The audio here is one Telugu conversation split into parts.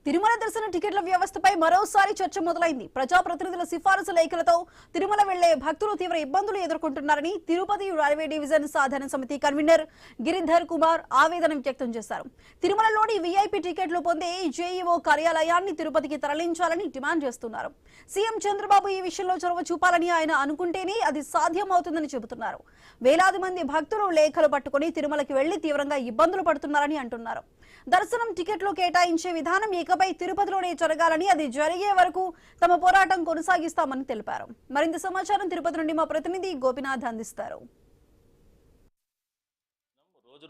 తిరుమల దర్శన టికెట్ల వ్యవస్థపై మరోసారి చర్చ మొదలైంది. ప్రజాప్రతినిధుల సిఫారసు లేఖలతో తిరుమల వెళ్లే భక్తులు తీవ్ర ఇబ్బందులు ఎదుర్కొంటున్నారని తిరుపతి రైల్వే డివిజన్ సాధన సమితి కన్వీనర్ గిరిధర్ కుమార్ ఆవేదన వ్యక్తం చేశారు. తిరుమలలోని వీఐపీ టికెట్లు పొందే జేఈఓ కార్యాలయాన్ని తిరుపతికి తరలించాలని డిమాండ్ చేస్తున్నారు. సీఎం చంద్రబాబు ఈ విషయంలో చొరవ చూపాలని ఆయన అనుకుంటేనే అది సాధ్యమవుతుందని చెబుతున్నారు. వేలాది మంది భక్తులు లేఖలు పట్టుకుని తిరుమలకి వెళ్లి తీవ్రంగా ఇబ్బందులు పడుతున్నారని అంటున్నారు. దర్శనం టికెట్లు కేటాయించే విధానం ఇకపై తిరుపతిలోనే జరగాలని, అది జరిగే వరకు తమ పోరాటం కొనసాగిస్తామని తెలిపారు. మరింత సమాచారం తిరుపతి నుండి మా ప్రతినిధి గోపినాథ్ అందిస్తారు.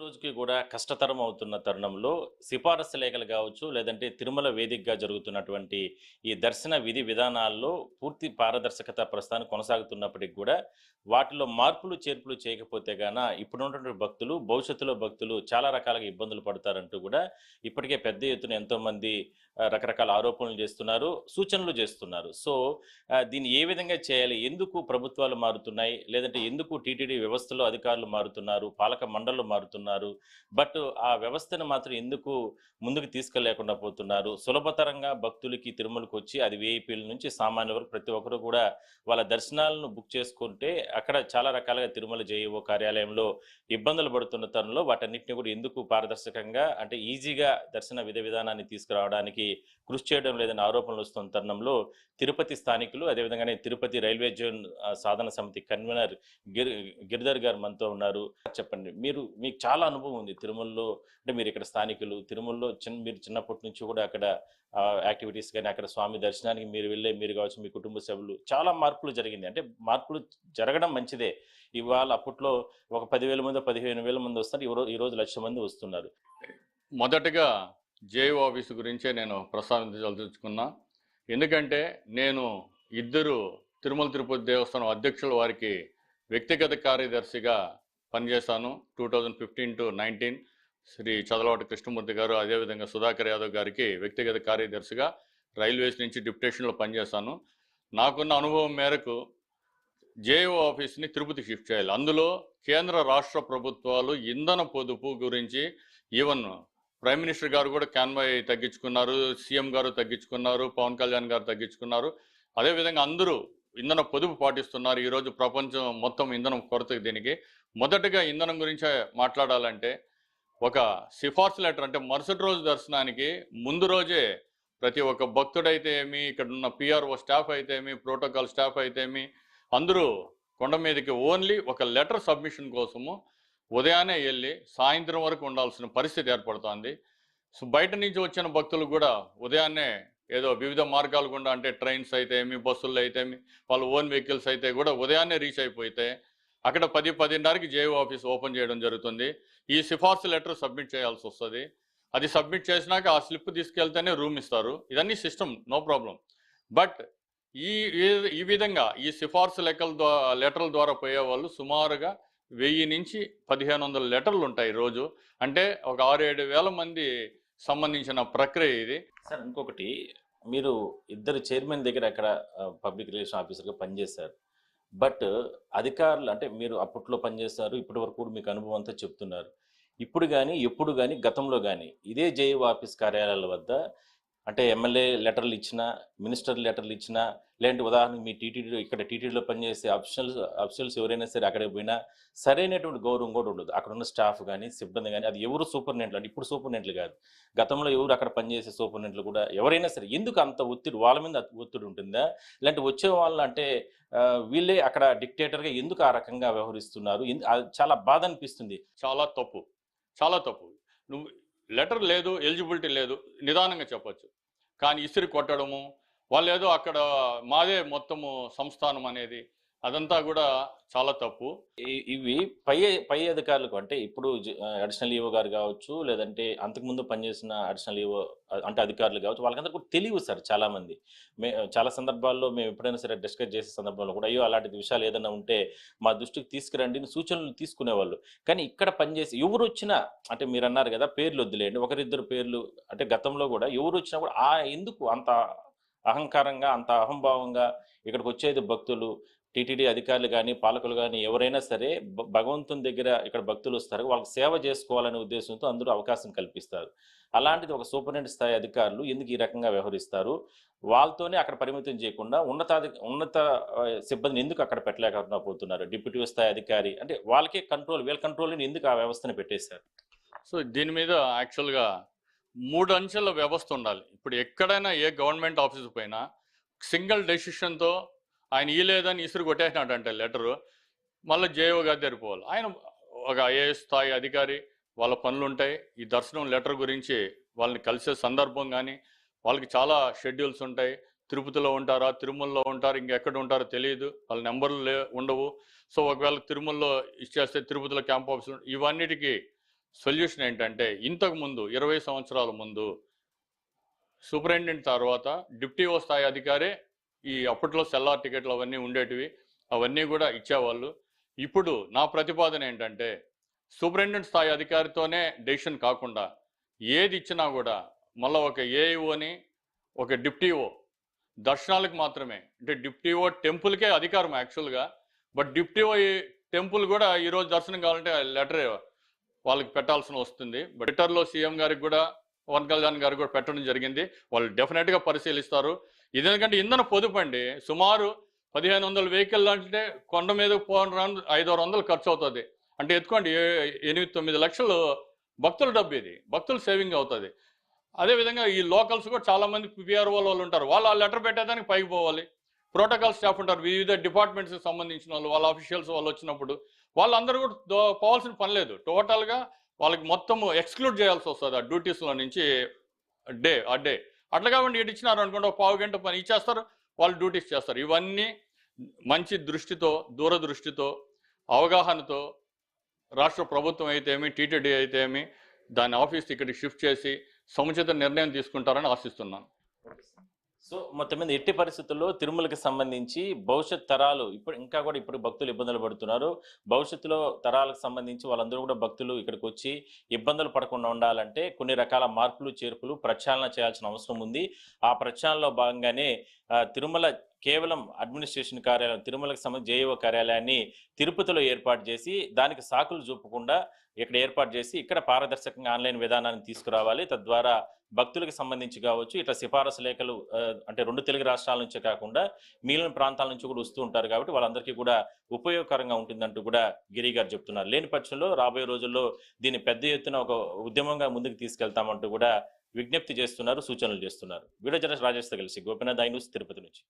రోజుకి కూడా కష్టతరం అవుతున్న తరుణంలో సిఫారసు లేఖలు కావచ్చు, లేదంటే తిరుమల వేదికగా జరుగుతున్నటువంటి ఈ దర్శన విధి విధానాల్లో పూర్తి పారదర్శకత ప్రస్తుతానికి కొనసాగుతున్నప్పటికీ కూడా వాటిలో మార్పులు చేర్పులు చేయకపోతే గాన ఇప్పుడున్నటువంటి భక్తులు, భవిష్యత్తులో భక్తులు చాలా రకాలుగా ఇబ్బందులు పడతారంటూ కూడా ఇప్పటికే పెద్ద ఎత్తున ఎంతోమంది రకరకాల ఆరోపణలు చేస్తున్నారు, సూచనలు చేస్తున్నారు. సో దీన్ని ఏ విధంగా చేయాలి, ఎందుకు ప్రభుత్వాలు మారుతున్నాయి, లేదంటే ఎందుకు టీటీడీ వ్యవస్థలో అధికారులు మారుతున్నారు, పాలక మండళ్ళు మారుతున్నారు, బట్ ఆ వ్యవస్థను మాత్రం ఎందుకు ముందుకు తీసుకెళ్లేకుండా పోతున్నారు, సులభతరంగా భక్తులకి తిరుమలకు వచ్చి అది వీఐపీల నుంచి సామాన్య వరకు ప్రతి ఒక్కరు కూడా వాళ్ళ దర్శనాలను బుక్ చేసుకుంటే అక్కడ చాలా రకాలుగా తిరుమల జేఈఓ కార్యాలయంలో ఇబ్బందులు పడుతున్న తరుణంలో వాటన్నిటిని కూడా ఎందుకు పారదర్శకంగా అంటే ఈజీగా దర్శన విధానాన్ని తీసుకురావడానికి కృషి చేయడం లేదని ఆరోపణలు వస్తున్న తరుణంలో తిరుపతి స్థానికులు, అదేవిధంగానే తిరుపతి రైల్వే జోన్ సాధన సమితి కన్వీనర్ గిరిధర్ గారు మనతో ఉన్నారు. చెప్పండి, మీకు చాలా అనుభవం ఉంది తిరుమలలో, అంటే మీరు ఇక్కడ స్థానికులు, తిరుమలలో మీరు చిన్నప్పటి నుంచి కూడా అక్కడ యాక్టివిటీస్ కానీ అక్కడ స్వామి దర్శనానికి మీరు కావచ్చు, మీ కుటుంబ సభ్యులు చాలా మార్పులు జరిగింది. అంటే మార్పులు జరగడం మంచిదే. ఇవాళ అప్పట్లో ఒక 10,000 మంది 15,000 మంది వస్తారు, ఈరోజు 1,00,000 మంది వస్తున్నారు. మొదటగా జేఈఓ ఆఫీసు గురించే నేను ప్రస్తావించదలుచుకున్నా. ఎందుకంటే నేను ఇద్దరు తిరుమల తిరుపతి దేవస్థానం అధ్యక్షుల వారికి వ్యక్తిగత కార్యదర్శిగా పనిచేశాను. 2015 to 19 శ్రీ చదలవాటి కృష్ణమూర్తి గారు, అదేవిధంగా సుధాకర్ యాదవ్ గారికి వ్యక్తిగత కార్యదర్శిగా రైల్వేస్ నుంచి డిప్యుటేషన్లో పనిచేశాను. నాకున్న అనుభవం మేరకు జేఈఓ ఆఫీస్ని తిరుపతి షిఫ్ట్ చేయాలి. అందులో కేంద్ర రాష్ట్ర ప్రభుత్వాలు ఇంధన పొదుపు గురించి, ఈవెన్ ప్రైమ్ మినిస్టర్ గారు కూడా కాన్వాయ్ తగ్గించుకున్నారు, సీఎం గారు తగ్గించుకున్నారు, పవన్ కళ్యాణ్ గారు తగ్గించుకున్నారు. అదేవిధంగా అందరూ ఇంధన పొదుపు పాటిస్తున్నారు. ఈరోజు ప్రపంచం మొత్తం ఇంధనం కొరత. దీనికి మొదటగా ఇంధనం గురించే మాట్లాడాలంటే ఒక సిఫార్సు లెటర్, అంటే మరుసటి రోజు దర్శనానికి ముందు రోజే ప్రతి ఒక్క భక్తుడైతే ఏమి, ఇక్కడ ఉన్న పిఆర్ఓ స్టాఫ్ అయితే ఏమి, ప్రోటోకాల్ స్టాఫ్ అయితే ఏమి, అందరూ కొండ మీదకి ఓన్లీ ఒక లెటర్ సబ్మిషన్ కోసము ఉదయాన్నే వెళ్ళి సాయంత్రం వరకు ఉండాల్సిన పరిస్థితి ఏర్పడుతుంది. సో బయట నుంచి వచ్చిన భక్తులు కూడా ఉదయాన్నే ఏదో వివిధ మార్గాలు గుండా, అంటే ట్రైన్స్ అయితే ఏమి, బస్సుల్లో అయితే ఏమి, వాళ్ళ ఓన్ వెహికల్స్ అయితే కూడా ఉదయాన్నే రీచ్ అయిపోతే అక్కడ 10-10:30కి జేఈఓ ఆఫీస్ ఓపెన్ చేయడం జరుగుతుంది. ఈ సిఫార్సు లెటర్ సబ్మిట్ చేయాల్సి వస్తుంది. అది సబ్మిట్ చేసినాక ఆ స్లిప్ తీసుకెళ్తేనే రూమ్ ఇస్తారు. ఇదన్నీ సిస్టమ్, నో ప్రాబ్లం. బట్ ఈ విధంగా ఈ సిఫార్సు లెటర్ల ద్వారా పోయే వాళ్ళు సుమారుగా 1000 నుంచి 1,500 లెటర్లు ఉంటాయి రోజు. అంటే ఒక 6-7 వేల మంది సంబంధించిన ప్రక్రియ ఇది. సార్, ఇంకొకటి, మీరు ఇద్దరు చైర్మన్ దగ్గర అక్కడ పబ్లిక్ రిలేషన్ ఆఫీసర్గా పనిచేశారు. బట్ అధికారులు, అంటే మీరు అప్పట్లో పనిచేస్తారు, ఇప్పటి వరకు కూడా మీకు అనుభవం అంతా చెప్తున్నారు. ఇప్పుడు కానీ ఎప్పుడు కానీ గతంలో కానీ ఇదే జేఈఓ ఆఫీస్ కార్యాలయాల వద్ద అంటే ఎమ్మెల్యే లెటర్లు ఇచ్చినా, మినిస్టర్ లెటర్లు ఇచ్చినా, లేదంటే ఉదాహరణకు మీ టీటీడీలో పనిచేసే అఫీషియల్స్ ఎవరైనా సరే అక్కడికి పోయినా సరైనటువంటి గౌరవం కూడా ఉండదు. అక్కడ ఉన్న స్టాఫ్ కానీ సిబ్బంది కానీ, అది ఎవరు సూపరింటెండెంట్లు, అంటే ఇప్పుడు సూపరింటెండెంట్లు కాదు, గతంలో ఎవరు అక్కడ పనిచేసే సూపరింటెండెంట్లు కూడా ఎవరైనా సరే, ఎందుకు అంత ఒత్తిడి వాళ్ళ మీద ఒత్తిడి ఉంటుందా, ఇలాంటి వచ్చే వాళ్ళు అంటే వీళ్ళే అక్కడ డిక్టేటర్గా ఎందుకు ఆ రకంగా వ్యవహరిస్తున్నారు? చాలా బాధ అనిపిస్తుంది. చాలా తప్పు, చాలా తప్పు. నువ్వు లెటర్ లేదు, ఎలిజిబిలిటీ లేదు, నిదానంగా చెప్పచ్చు. కానీ ఇసిరి కొట్టడము, వాళ్ళు ఏదో అక్కడ మాదే మొత్తము సంస్థానం అనేది, అదంతా కూడా చాలా తప్పు. ఇవి పై అధికారులకు, అంటే ఇప్పుడు అడిషనల్ ఈఓ గారు కావచ్చు, లేదంటే అంతకుముందు పనిచేసిన అడిషనల్ ఈఓ అంటే అధికారులు కావచ్చు, వాళ్ళకందరూ కూడా తెలియదు సార్. చాలామంది చాలా సందర్భాల్లో మేము ఎప్పుడైనా సరే డిస్కస్ చేసే సందర్భంలో కూడా, అయ్యో అలాంటి విషయాలు ఏదైనా ఉంటే మా దృష్టికి తీసుకురండి సూచనలు తీసుకునేవాళ్ళు. కానీ ఇక్కడ పనిచేసి ఎవరు వచ్చినా, అంటే మీరు అన్నారు కదా పేర్లు వద్దులేండి, ఒకరిద్దరు పేర్లు, అంటే గతంలో కూడా ఎవరు వచ్చినా కూడా ఎందుకు అంత అహంకారంగా, అంత అహంభావంగా ఇక్కడికి వచ్చేది భక్తులు టీటీడీ అధికారులు కానీ పాలకులు కానీ ఎవరైనా సరే భగవంతుని దగ్గర ఇక్కడ భక్తులు వస్తారు, వాళ్ళకి సేవ చేసుకోవాలనే ఉద్దేశంతో అందరూ అవకాశం కల్పిస్తారు. అలాంటిది ఒక సూపరింటెండెంట్ స్థాయి అధికారులు ఎందుకు ఈ రకంగా వ్యవహరిస్తారు? వాళ్ళతోనే అక్కడ పరిమితం చేయకుండా ఉన్నత సిబ్బందిని ఎందుకు అక్కడ పెట్టలేకపోతున్నారు? డిప్యూటీ స్థాయి అధికారి అంటే వాళ్ళకే కంట్రోల్, వీళ్ళ కంట్రోల్ని ఎందుకు ఆ వ్యవస్థను పెట్టేశారు? సో దీని మీద యాక్చువల్గా 3 అంచెల వ్యవస్థ ఉండాలి. ఇప్పుడు ఎక్కడైనా ఏ గవర్నమెంట్ ఆఫీస్ పైన సింగిల్ డెసిషన్తో ఆయన ఈ లేదని ఇసురు కొట్టేసినాడంటే లెటరు, మళ్ళీ జేఓ గారి దగ్గరికి పోవాలి. ఆయన ఒక ఐఏఎస్ స్థాయి అధికారి, వాళ్ళ పనులు ఉంటాయి. ఈ దర్శనం లెటర్ గురించి వాళ్ళని కలిసే సందర్భం కానీ, వాళ్ళకి చాలా షెడ్యూల్స్ ఉంటాయి. తిరుపతిలో ఉంటారా, తిరుమలలో ఉంటారు, ఇంకెక్కడ ఉంటారో తెలియదు, వాళ్ళ నెంబర్లు ఉండవు. సో ఒకవేళ తిరుమలలో ఇచ్చేస్తే తిరుపతిలో క్యాంప్ ఆఫీసులు, ఇవన్నిటికీ సొల్యూషన్ ఏంటంటే, ఇంతకుముందు 20 సంవత్సరాల ముందు సూపరింటెండెంట్ తర్వాత డిప్యూటీ స్థాయి అధికారే ఈ అప్పట్లో సెల్లార్ టికెట్లు అవన్నీ ఉండేటివి, అవన్నీ కూడా ఇచ్చేవాళ్ళు. ఇప్పుడు నా ప్రతిపాదన ఏంటంటే, సూపరింటెండెంట్ స్థాయి అధికారితోనే డెసిషన్ కాకుండా ఏది ఇచ్చినా కూడా మళ్ళీ ఒక ఏఈఓని, ఒక డిప్యూటీఓ దర్శనాలకు మాత్రమే, అంటే డిప్యూటీఓ టెంపుల్కే అధికారం యాక్చువల్గా, బట్ డిప్యూటీఓ టెంపుల్ కూడా ఈరోజు దర్శనం కావాలంటే లెటర్ వాళ్ళకి పెట్టాల్సిన వస్తుంది. బట్ ట్విట్టర్లో సీఎం గారికి కూడా, పవన్ కళ్యాణ్ గారికి కూడా పెట్టడం జరిగింది. వాళ్ళు డెఫినెట్గా పరిశీలిస్తారు. ఇది ఎందుకంటే ఇంధన పొదుపండి. సుమారు 1500 వెహికల్ అంటే కొండ మీద 500 ఖర్చు అవుతుంది. అంటే ఎత్తుకోండి 8-9 లక్షలు భక్తుల డబ్బు, ఇది భక్తుల సేవింగ్ అవుతుంది. అదేవిధంగా ఈ లోకల్స్ కూడా చాలామంది పిఆర్ఓ వాళ్ళు ఉంటారు, వాళ్ళు ఆ లెటర్ పెట్టేదానికి పైకి పోవాలి. ప్రోటోకాల్ స్టాఫ్ ఉంటారు, వివిధ డిపార్ట్మెంట్స్కి సంబంధించిన వాళ్ళు, వాళ్ళ అఫీషియల్స్ వాళ్ళు వచ్చినప్పుడు వాళ్ళందరూ కూడా పోవాల్సిన పని లేదు. టోటల్గా వాళ్ళకి మొత్తం ఎక్స్క్లూడ్ చేయాల్సి వస్తుంది ఆ డ్యూటీస్లో నుంచి ఆ డే. అట్లా కాబట్టి ఇటు ఇచ్చినారు అనుకోండి, ఒక పావు గంట పని ఇచ్చేస్తారు, వాళ్ళు డ్యూటీస్ చేస్తారు. ఇవన్నీ మంచి దృష్టితో, దూరదృష్టితో, అవగాహనతో రాష్ట్ర ప్రభుత్వం అయితే ఏమి, టీటీడీ అయితే ఏమి, దాని ఆఫీస్ ఇక్కడికి షిఫ్ట్ చేసి సముచిత నిర్ణయం తీసుకుంటారని ఆశిస్తున్నాను. సో మొత్తం మీద ఎట్టి పరిస్థితుల్లో తిరుమలకి సంబంధించి భవిష్యత్ తరాలు ఇప్పుడు భక్తులు ఇబ్బందులు పడుతున్నారు. భవిష్యత్తులో తరాలకు సంబంధించి వాళ్ళందరూ కూడా భక్తులు ఇక్కడికి వచ్చి ఇబ్బందులు పడకుండా ఉండాలంటే కొన్ని రకాల మార్పులు చేర్పులు ప్రక్షాళన చేయాల్సిన అవసరం ఉంది. ఆ ప్రక్షాళనలో భాగంగానే తిరుమల కేవలం అడ్మినిస్ట్రేషన్ కార్యాలయం, తిరుమలకు సంబంధించి జేఈఓ కార్యాలయాన్ని తిరుపతిలో ఏర్పాటు చేసి దానికి సాకులు చూపకుండా ఇక్కడ ఏర్పాటు చేసి ఇక్కడ పారదర్శకంగా ఆన్లైన్ విధానాన్ని తీసుకురావాలి. తద్వారా భక్తులకు సంబంధించి కావచ్చు, ఇట్లా సిఫారసు లేఖలు అంటే 2 తెలుగు రాష్ట్రాల నుంచే కాకుండా మిగిలిన ప్రాంతాల నుంచి కూడా వస్తూ ఉంటారు కాబట్టి వాళ్ళందరికీ కూడా ఉపయోగకరంగా ఉంటుందంటూ కూడా గిరి గారు చెప్తున్నారు. లేని పక్షంలో రాబోయే రోజుల్లో దీన్ని పెద్ద ఎత్తున ఒక ఉద్యమంగా ముందుకు తీసుకెళ్తామంటూ కూడా విజ్ఞప్తి చేస్తున్నారు, సూచనలు చేస్తున్నారు. వీడియో జర్నలిస్ట్ రాజేష్తో కలిసి గోపీనాథ్, ఐ న్యూస్, తిరుపతి నుంచి.